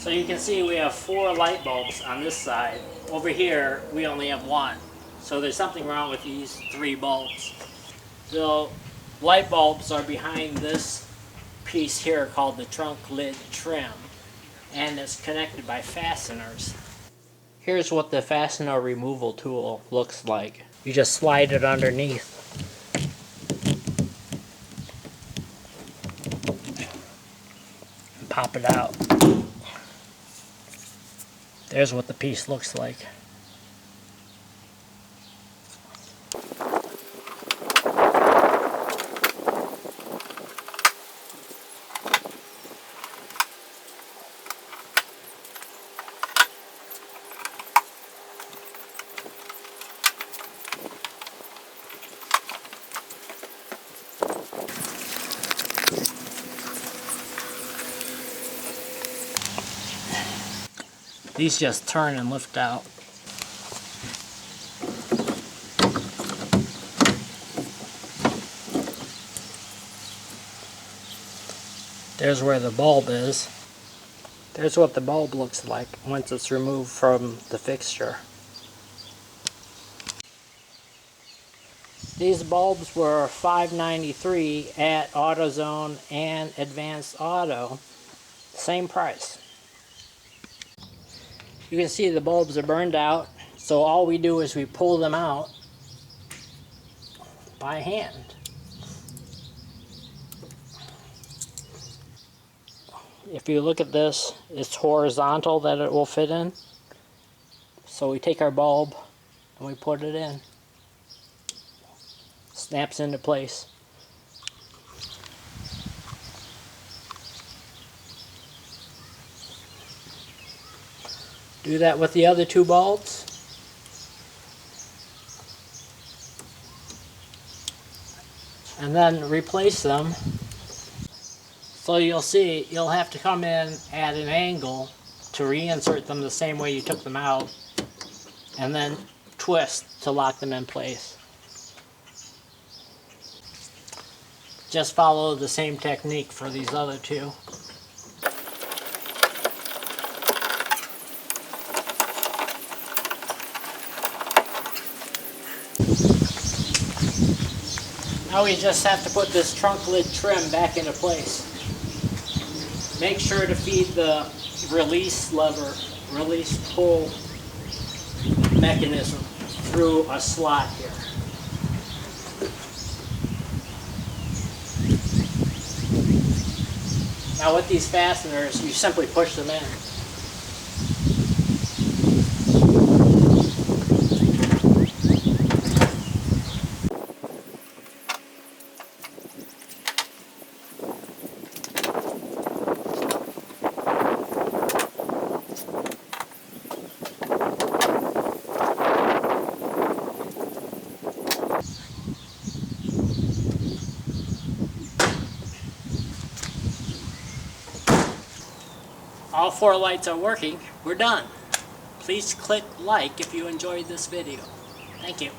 So you can see we have 4 light bulbs on this side. Over here we only have 1. So there's something wrong with these 3 bulbs. The light bulbs are behind this piece here called the trunk lid trim, and it's connected by fasteners. Here's what the fastener removal tool looks like. You just slide it underneath. And pop it out. There's what the piece looks like. These just turn and lift out. There's where the bulb is. There's what the bulb looks like once it's removed from the fixture. These bulbs were $5.93 at AutoZone and Advanced Auto. Same price. You can see the bulbs are burned out, so all we do is we pull them out by hand. If you look at this, it's horizontal that it will fit in. So we take our bulb and we put it in. Snaps into place. Do that with the other 2 bulbs. And then replace them. So you'll see, you'll have to come in at an angle to reinsert them the same way you took them out, and then twist to lock them in place. Just follow the same technique for these other 2. Now we just have to put this trunk lid trim back into place. Make sure to feed the release lever, release pull mechanism through a slot here. Now with these fasteners, you simply push them in. All 4 lights are working. We're done. Please click like if you enjoyed this video. Thank you.